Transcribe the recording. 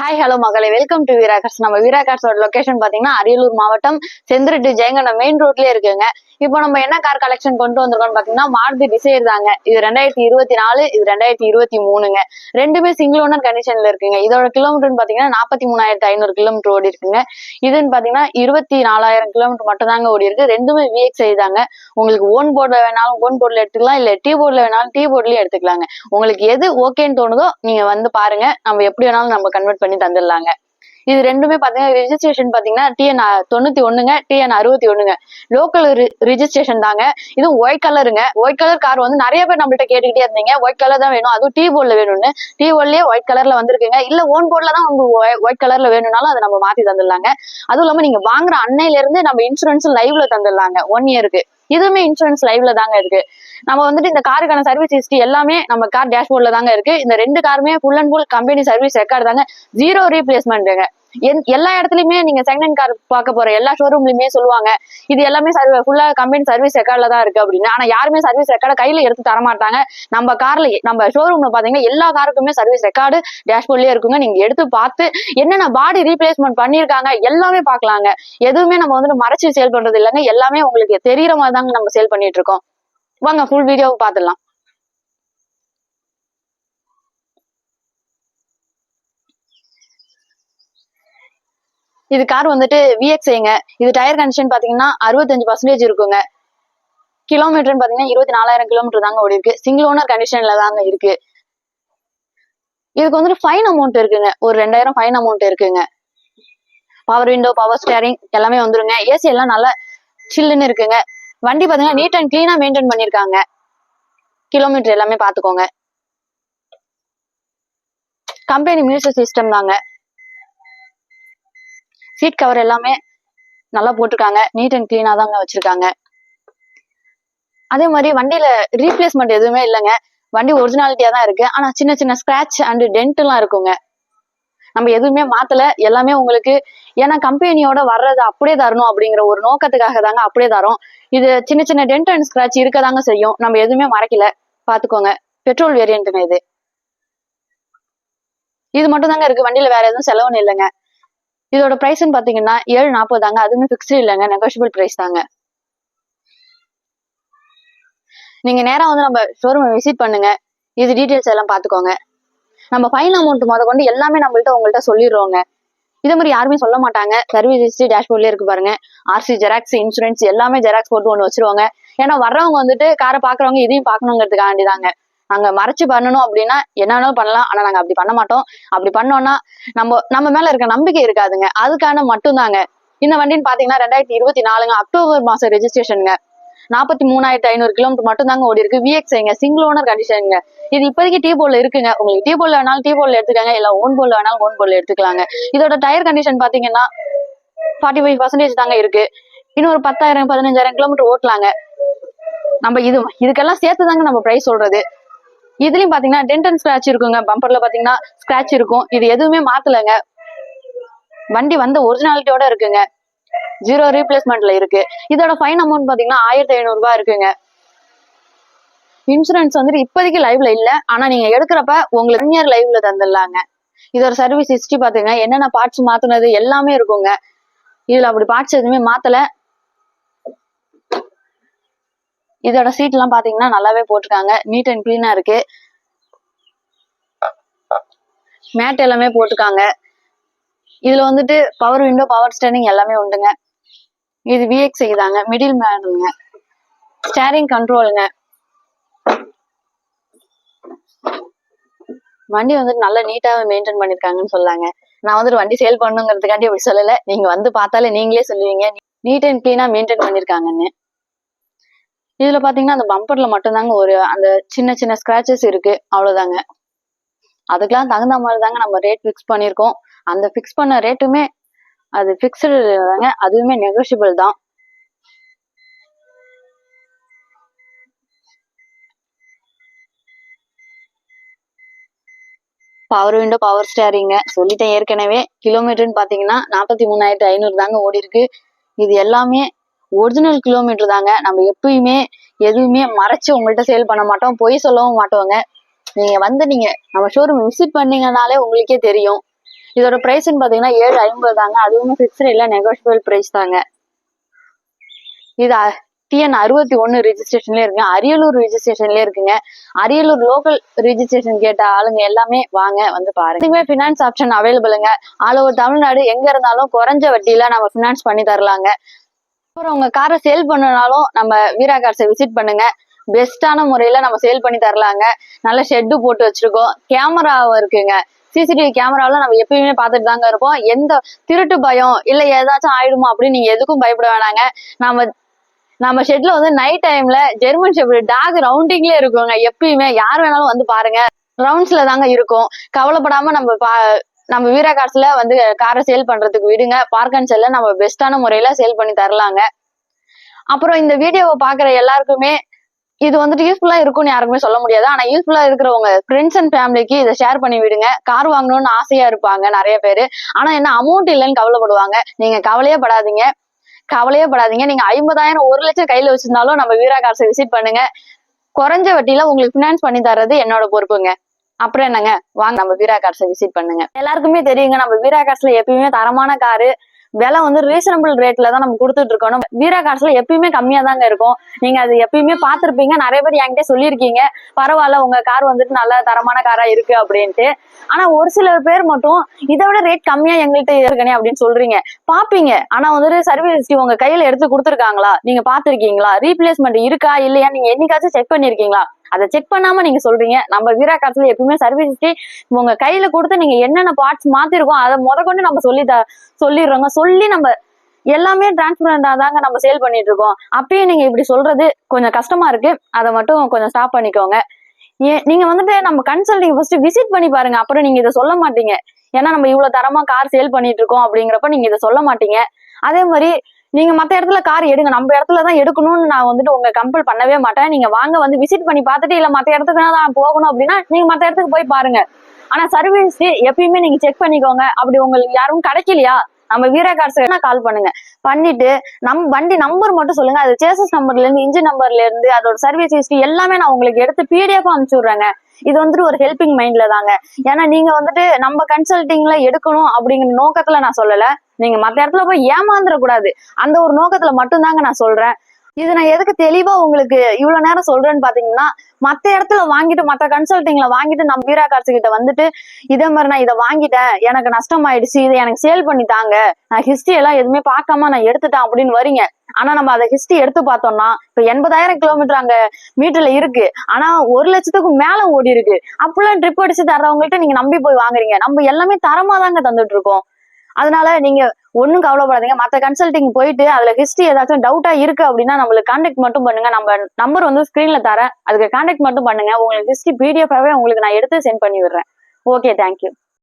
Hi hello மகளே, welcome to Veera cars. நம்ம வீரா கார்ஸோட location பாத்தீங்கன்னா அரியலூர் மாவட்டம் செந்திரு ஜெயங்கொண்டம் மெயின் ரோட்லயே இருக்குங்க. இப்போ நம்ம என்ன கார் கலெக்ஷன் கொண்டு வந்திருக்கோம்னு பாத்தீங்கன்னா மாருதி டிசைர் தாங்க. இது 2024, இது 2023ங்க. ரெண்டுமே சிங்கிள் ஓனர் கண்டிஷன்ல இருக்குங்க. இதோட கிலோமீட்டர்னு பாத்தீங்கன்னா 43,500 கிலோமீட்டர் ஓடி இருக்குங்க. இதுன்னு பாத்தீங்கன்னா 24,000 கிலோமீட்டர் மட்டும் தாங்க ஓடி இருக்கு. ரெண்டுமே VXI தாங்க. உங்களுக்கு ஓன் போர்ட்ல வேணாலும் ஓன் போர்ட்ல எடுத்துக்கலாம், இல்ல டீ போர்ட்ல வேணாலும் டீ போர்ட்லயும் எடுத்துக்கலாங்க. உங்களுக்கு எது ஓகேன்னு தோணுதோ நீங்க வந்து பாருங்க, நம்ம எப்படி வேணாலும் நம்ம கன்வெர்ட் பண்ணி தந்துடலாங்க. இது ரெண்டுமே பாத்தீங்கன்னா ரெஜிஸ்ட்ரேஷன் பாத்தீங்கன்னா TN 91ங்க, TN 61ங்க. லோக்கல் ரிஜிஸ்ட்ரேஷன் தாங்க. இது ஒயிட் கலருங்க. ஒயிட் கலர் கார் வந்து நிறைய பேர் நம்மள்ட்ட கேட்டுக்கிட்டே இருந்தீங்க, ஒயிட் கலர் தான் வேணும், அதுவும் டீ போர்ட்ல வேணும்னு. டீ போர்ட்லயே ஒயிட் கலர்ல வந்திருக்குங்க. இல்ல ஓன் போர்ட்ல தான் உங்களுக்கு ஒயிட் கலர்ல வேணும்னாலும் அதை நம்ம மாத்தி தந்துடலாங்க. அதுவும் இல்லாம நீங்க வாங்குற அன்னையில இருந்து நம்ம இன்சூரன்ஸ் லைவ்ல தந்துடலாங்க 1 இயருக்கு. இதுவுமே இன்சூரன்ஸ் லைவ்ல தாங்க இருக்கு. நம்ம வந்துட்டு இந்த காருக்கான சர்வீஸ் ஹிஸ்டரி எல்லாமே நம்ம கார் டேஷ்போர்ட்ல தாங்க இருக்கு. இந்த ரெண்டு காருமே full and full company service record தாங்க. 0 ரீப்ளேஸ்மெண்ட்டுங்க. எல்லா இடத்துலயுமே நீங்க செகண்ட் ஹேண்ட் கார் பார்க்க போற எல்லா ஷோரூம்லயுமே சொல்லுவாங்க இது எல்லாமே ஃபுல்லா கம்பெனி சர்வீஸ் ரெக்கார்ட்ல தான் இருக்கு அப்படின்னு. ஆனா யாருமே சர்வீஸ் ரெக்கார்டை கையில எடுத்து தர மாட்டாங்க. நம்ம கார்ல நம்ம ஷோரூம்ல பாத்தீங்கன்னா எல்லா காருக்குமே சர்வீஸ் ரெக்கார்டு டேஷ்போர்ட்லயே இருக்குங்க. நீங்க எடுத்து பார்த்து என்னென்ன பாடி ரீப்ளேஸ்மெண்ட் பண்ணிருக்காங்க எல்லாமே பாக்கலாங்க. எதுவுமே நம்ம வந்துட்டு மறைச்சு சேல் பண்றது இல்லைங்க. எல்லாமே உங்களுக்கு தெரியற மாதிரி தாங்க நம்ம சேல் பண்ணிட்டு இருக்கோம். வாங்க ஃபுல் வீடியோவை பார்த்துடலாம். இது கார் வந்துட்டு VXIங்க. இது டயர் கண்டிஷன் பாத்தீங்கன்னா 65% இருக்குங்க. கிலோமீட்டர்னு பாத்தீங்கன்னா 24,000 கிலோமீட்டர் தாங்க ஓடி இருக்கு. சிங்கிள் ஓனர் கண்டிஷன்ல தாங்க இருக்கு. இதுக்கு வந்துட்டு ஃபைன் அமௌண்ட் இருக்குங்க. ஒரு 2,000 ஃபைன் அமௌண்ட் இருக்குங்க. பவர் விண்டோ, பவர் ஸ்டேரிங் எல்லாமே வந்துருங்க. ஏசி எல்லாம் நல்லா சில்லுன்னு இருக்குங்க. வண்டி பாத்தீங்கன்னா நீட் அண்ட் கிளீனா மெயின்டைன் பண்ணிருக்காங்க. கிலோமீட்டர் எல்லாமே பாத்துக்கோங்க. கம்பெனி மியூசிக் சிஸ்டம் தாங்க. சீட் கவர் எல்லாமே நல்லா போட்டிருக்காங்க. நீட் அண்ட் கிளீனா தாங்க வச்சிருக்காங்க. அதே மாதிரி வண்டியில ரீப்ளேஸ்மெண்ட் எதுவுமே இல்லைங்க. வண்டி ஒரிஜினாலிட்டியா தான் இருக்கு. ஆனா சின்ன சின்ன ஸ்கிராச் அண்ட் டென்ட் எல்லாம் இருக்குங்க. நம்ம எதுவுமே மாத்தல, எல்லாமே உங்களுக்கு ஏன்னா கம்பெனியோட வர்றது அப்படியே தரணும் அப்படிங்கிற ஒரு நோக்கத்துக்காக தாங்க அப்படியே தரோம். இது சின்ன சின்ன டென்ட் அண்ட் ஸ்கிராச் இருக்கதாங்க செய்யும். நம்ம எதுவுமே மறைக்கல, பாத்துக்கோங்க. பெட்ரோல் வேரியன்ட்டுங்க இது. இது மட்டும் தாங்க இருக்கு. வண்டியில வேற எதுவும் செலவுன்னு இல்லைங்க. இதோட பிரைஸ்ன்னு பாத்தீங்கன்னா 740 தாங்க. அதுவுமே பிக்ஸ்டு இல்லைங்க, நெகோஷியபிள் பிரைஸ் தாங்க. நீங்க நேரா வந்து நம்ம ஷோரூம் விசிட் பண்ணுங்க. இது டீடைல்ஸ் எல்லாம் பாத்துக்கோங்க. நம்ம ஃபைன் அமௌண்ட் முத கொண்டு எல்லாமே உங்கள்கிட்ட சொல்லிடுறோங்க. இதே மாதிரி யாருமே சொல்ல மாட்டாங்க. சர்வீஸ் ஹிஸ்டரி டேஷ்போர்ட்லயே இருக்கு பாருங்க. RC, ஜெராக்ஸ், இன்சூரன்ஸ் எல்லாமே ஜெராக்ஸ் போட்டு ஒன்று வச்சிருவாங்க. ஏன்னா வர்றவங்க வந்துட்டு காரை பாக்குறவங்க இதையும் பாக்கணுங்கிறதுக்காண்டி தாங்க. நாங்க மறைச்சு பண்ணணும் அப்படின்னா என்ன வேணாலும் பண்ணலாம். ஆனா நாங்க அப்படி பண்ண மாட்டோம். அப்படி பண்ணோம்னா நம்ம மேல இருக்க நம்பிக்கை இருக்காதுங்க. அதுக்கான மட்டும் தாங்க. இந்த வண்டின்னு பாத்தீங்கன்னா 2024 அக்டோபர் மாசம் ரெஜிஸ்ட்ரேஷனுங்க. 43,500 கிலோமீட்டர் மட்டும் தாங்க ஓடி இருக்கு. VXIங்க, சிங்கிள் ஓனர் கண்டிஷனுங்க. இது இப்போதைக்கு டீ போர்ட்ல இருக்குங்க. உங்களுக்கு டீ போர்ட்ல வேணாலும் டீ போர்ட்ல எடுத்துக்காங்க, இல்ல ஓன் போர்ட்ல வேணாலும் ஓன் போர்ட்ல எடுத்துக்கலாங்க. இதோட டயர் கண்டிஷன் பாத்தீங்கன்னா 45% தாங்க இருக்கு. இன்னும் ஒரு 10,000 15,000 கிலோமீட்டர் ஓட்டலாங்க. நம்ம இதுக்கெல்லாம் சேர்த்து தாங்க நம்ம பிரைஸ் சொல்றது. இதுலயும் பாத்தீங்கன்னா டென்ட் அண்ட் ஸ்கிராச் இருக்குங்க. பம்பர்ல பாத்தீங்கன்னா ஸ்கிராச் இருக்கும். இது எதுவுமே மாத்தலங்க. வண்டி வந்து ஒரிஜினாலிட்டியோட இருக்குங்க. 0 ரீப்ளேஸ்மெண்ட்ல இருக்கு. இதோட ஃபைன் அமௌண்ட் பாத்தீங்கன்னா 1,500 ரூபாய் இருக்குங்க. இன்சூரன்ஸ் வந்துட்டு இப்போதைக்கு லைவ்ல இல்ல. ஆனா நீங்க எடுக்கிறப்ப உங்களுக்கு 1 இயர் லைவ்ல தந்துடலாங்க. இதோட சர்வீஸ் ஹிஸ்டரி பாத்துங்க. என்னென்ன பார்ட்ஸ் மாத்துனது எல்லாமே இருக்குங்க. இதுல அப்படி பார்ட்ஸ் எதுவுமே மாத்தல. இதோட சீட் எல்லாம் பாத்தீங்கன்னா நல்லாவே போட்டிருக்காங்க. நீட் அண்ட் கிளீனா இருக்கு. மேட் எல்லாமே போட்டிருக்காங்க. இதுல வந்துட்டு பவர் விண்டோ, பவர் ஸ்டேரிங் எல்லாமே உண்டுங்க. இது VXI தாங்க. மிடில் மேனுங்க. ஸ்டேரிங் கண்ட்ரோலுங்க. வண்டி வந்துட்டு நல்லா நீட்டாவே மெயின்டைன் பண்ணிருக்காங்கன்னு சொல்லாங்க. நான் வந்துட்டு வண்டி சேல் பண்ணுங்கிறதுக்காண்டி அப்படி சொல்லல. நீங்க வந்து பார்த்தாலே நீங்களே சொல்லுவீங்க நீட் அண்ட் கிளீனா மெயின்டைன் பண்ணிருக்காங்கன்னு. இதுல பாத்தீங்கன்னா அந்த பம்பர்ல மட்டும்தாங்க ஒரு அந்த சின்ன சின்ன ஸ்கிராச்சஸ் இருக்கு, அவ்வளவுதாங்க. அதுக்கெல்லாம் தகுந்த மாதிரி தாங்க நம்ம ரேட் பிக்ஸ் பண்ணிருக்கோம். அந்த பிக்ஸ் பண்ண ரேட்டுமே அது பிக்ஸ்டு தாங்க. அதுவுமே நெகோஷியபிள் தான். பவர் விண்டோ, பவர் ஸ்டேரிங்க சொல்லிட்டேன் ஏற்கனவே. கிலோமீட்டர்னு பாத்தீங்கன்னா 43,500 தாங்க ஓடி இருக்கு. இது எல்லாமே ஒரிஜினல் கிலோமீட்டர் தாங்க. நம்ம எப்பயுமே எதுவுமே மறைச்சு உங்கள்கிட்ட சேல் பண்ண மாட்டோம், பொய் சொல்லவும் மாட்டோங்க. நீங்க நம்ம ஷோரூம் விசிட் பண்ணீங்கனாலே உங்களுக்கே தெரியும். இதோட பிரைஸ்ன்னு பாத்தீங்கன்னா 750 தாங்க. அதுவுமே பிக்ஸ்டு இல்ல, நெகோஷியபிள் பிரைஸ் தாங்க. இது TN 61 ரிஜிஸ்ட்ரேஷன்லயே இருக்குங்க. அரியலூர் ரிஜிஸ்ட்ரேஷன்லயே இருக்குங்க. அரியலூர் லோக்கல் ரிஜிஸ்ட்ரேஷன் கேட்ட ஆளுங்க எல்லாமே வாங்க வந்து பாருங்க. இதுவே பினான்ஸ் ஆப்ஷன் அவைலபிளுங்க. ஆல் ஓவர் தமிழ்நாடு எங்க இருந்தாலும் குறைஞ்ச வட்டியில நம்ம பினான்ஸ் பண்ணி தரலாங்க. அப்புறம் உங்க காரை சேல் பண்ணனாலும் நம்ம வீரா கார்ஸை விசிட் பண்ணுங்க. பெஸ்டான முறையில நம்ம சேல் பண்ணி தரலாங்க. நல்ல ஷெட்டு போட்டு வச்சிருக்கோம், கேமராவும் இருக்குங்க. CCTV கேமராவில நம்ம எப்பயுமே பார்த்துட்டு தாங்க இருப்போம். எந்த திருட்டு பயம் இல்ல ஏதாச்சும் ஆயிடுமா அப்படின்னு நீங்க எதுக்கும் பயப்பட வேணாங்க. நம்ம ஷெட்ல வந்து நைட் டைம்ல ஜெர்மன் ஷெப்பர்ட் டாக் ரவுண்டிங்ல இருக்குங்க. எப்பயுமே யார் வேணாலும் வந்து பாருங்க, ரவுண்ட்ஸ்ல தாங்க இருக்கும். கவலைப்படாம நம்ம வீரா கார்ஸ்ல வந்து காரை சேல் பண்றதுக்கு விடுங்க. பார்க் அண்ட் செல்ல நம்ம பெஸ்டான முறையில சேல் பண்ணி தரலாங்க. அப்புறம் இந்த வீடியோவை பாக்குற எல்லாருக்குமே இது வந்துட்டு யூஸ்ஃபுல்லா இருக்கும்னு யாருக்குமே சொல்ல முடியாது. ஆனா யூஸ்ஃபுல்லா இருக்கிறவங்க ஃப்ரெண்ட்ஸ் அண்ட் ஃபேமிலிக்கு இதை ஷேர் பண்ணி விடுங்க. கார் வாங்கணும்னு ஆசையா இருப்பாங்க நிறைய பேரு. ஆனா என்ன அமௌண்ட் இல்லைன்னு கவலைப்படுவாங்க. நீங்க கவலையே படாதீங்க. நீங்க 50,000 1 லட்சம் கையில வச்சிருந்தாலும் நம்ம வீரா கார்ஸை விசிட் பண்ணுங்க. குறைஞ்ச வட்டியில உங்களுக்கு பினான்ஸ் பண்ணி தர்றது என்னோட பொறுப்புங்க. அப்புறம் என்னங்க, வாங்க நம்ம வீரா கார்ஸை விசிட் பண்ணுங்க. எல்லாருக்குமே தெரியுங்க, நம்ம வீரா கார்ஸ்ல எப்பயுமே தரமான காரு, விலை வந்து ரீசனபிள் ரேட்ல தான் நம்ம கொடுத்துட்டு இருக்கோம். வீரா கார்ஸ்ல எப்பயுமே கம்மியா தாங்க இருக்கும். நீங்க அது எப்பயுமே பார்த்திருப்பீங்க. நிறைய பேர் என்கிட்ட சொல்லியிருக்கீங்க, பரவாயில்ல உங்க கார் வந்துட்டு நல்ல தரமான காரா இருக்கு அப்படின்ட்டு. ஆனா ஒரு சில பேர் மட்டும் இதை விட ரேட் கம்மியா எங்கள்கிட்ட இருக்கனே அப்படின்னு சொல்றீங்க. பாப்பீங்க, ஆனா வந்துட்டு சர்வீஸ் உங்க கையில எடுத்து கொடுத்துருக்காங்களா, நீங்க பாத்திருக்கீங்களா, ரீப்ளேஸ்மெண்ட் இருக்கா இல்லையா, நீங்க என்னைக்காச்சும் செக் பண்ணிருக்கீங்களா? அதை செக் பண்ணாம நீங்க சொல்றீங்க. நம்ம வீரா கார்ஸ்ல எப்பவுமே சர்வீஸ் உங்க கையில கொடுத்து நீங்க என்னென்ன பார்ட்ஸ் மாத்திருக்கோம் அதை கொண்டு நம்ம சொல்லிடுறோங்க. சொல்லி நம்ம எல்லாமே டிரான்ஸ்பரண்டா தாங்க நம்ம சேல் பண்ணிட்டு இருக்கோம். அப்பயும் நீங்க இப்படி சொல்றது கொஞ்சம் கஷ்டமா இருக்கு. அதை மட்டும் கொஞ்சம் ஸ்டாப் பண்ணிக்கோங்க. நீங்க வந்துட்டு நம்ம கன்சல்டிங் ஃபர்ஸ்ட் விசிட் பண்ணி பாருங்க. அப்புறம் நீங்க இதை சொல்ல மாட்டீங்க. ஏன்னா நம்ம இவ்வளவு தரமா கார் சேல் பண்ணிட்டு இருக்கோம் அப்படிங்கிறப்ப நீங்க இதை சொல்ல மாட்டீங்க. அதே மாதிரி நீங்க மத்த இடத்துல கார் எடுங்க, நம்ம இடத்துலதான் எடுக்கணும்னு நான் வந்துட்டு உங்க கம்பல் பண்ணவே மாட்டேன். நீங்க வாங்க வந்து விசிட் பண்ணி பார்த்துட்டு, இல்ல மத்த இடத்துக்கு தான் போகணும் அப்படின்னா நீங்க மத்த இடத்துக்கு போய் பாருங்க. ஆனா சர்வீஸ் எப்பயுமே நீங்க செக் பண்ணிக்கோங்க. அப்படி உங்களுக்கு யாரும் கிடைக்கலையா, நம்ம வீரா கார்ஸ் கால் பண்ணுங்க. பண்ணிட்டு நம்ம வண்டி நம்பர் மட்டும் சொல்லுங்க. அது சேசஸ் நம்பர்ல இருந்து இன்ஜின் நம்பர்ல இருந்து அதோட சர்வீஸ் ஹிஸ்டரி எல்லாமே நான் உங்களுக்கு எடுத்து PDF அனுப்பிச்சு விடுறேங்க. இது வந்துட்டு ஒரு ஹெல்பிங் மைண்ட்ல தாங்க. ஏன்னா நீங்க வந்துட்டு நம்ம கன்சல்டிங்ல எடுக்கணும் அப்படிங்கிற நோக்கத்துல நான் சொல்லல. நீங்க மத்த இடத்துல போய் ஏமாந்துட கூடாது, அந்த ஒரு நோக்கத்துல மட்டும் தாங்க நான் சொல்றேன். இது நான் எதுக்கு தெளிவா உங்களுக்கு இவ்வளவு நேரம் சொல்றேன்னு பாத்தீங்கன்னா, மத்த இடத்துல வாங்கிட்டு மத்த கன்சல்டிங்ல வாங்கிட்டு நம்ம வீரா கார்ஸ் கிட்ட வந்துட்டு இதே மாதிரி நான் இதை வாங்கிட்டேன், எனக்கு நஷ்டம் ஆயிடுச்சு, இதை எனக்கு சேல் பண்ணி தாங்க, நான் ஹிஸ்டரி எல்லாம் எதுவுமே பார்க்காம நான் எடுத்துட்டேன் அப்படின்னு வரீங்க. ஆனா நம்ம அதை ஹிஸ்டரி எடுத்து பார்த்தோம்னா இப்ப 80,000 கிலோமீட்டர் அங்க மீட்டர்ல இருக்கு. ஆனா 1 லட்சத்துக்கு மேல ஓடி இருக்கு. அப்பெல்லாம் ட்ரிப் அடிச்சு தர்றவங்கள்ட்ட நீங்க நம்பி போய் வாங்குறீங்க. நம்ம எல்லாமே தரமா தாங்க தந்துட்டு இருக்கோம். அதனால நீங்க ஒன்னும் கவலைப்படாதீங்க. மத்த கன்சல்டிங் போயிட்டு அதுல ஹிஸ்டரி ஏதாச்சும் டவுட்டா இருக்கு அப்படின்னா நம்மளுக்கு கான்டாக்ட் மட்டும் பண்ணுங்க. நம்ம நம்பர் வந்து ஸ்கிரீன்ல தரேன், அதுக்கு கான்டாக்ட் மட்டும் பண்ணுங்க. உங்களுக்கு ஹிஸ்டரி PDF உங்களுக்கு நான் எடுத்து சென்ட் பண்ணி விடுறேன். Okay, thank you.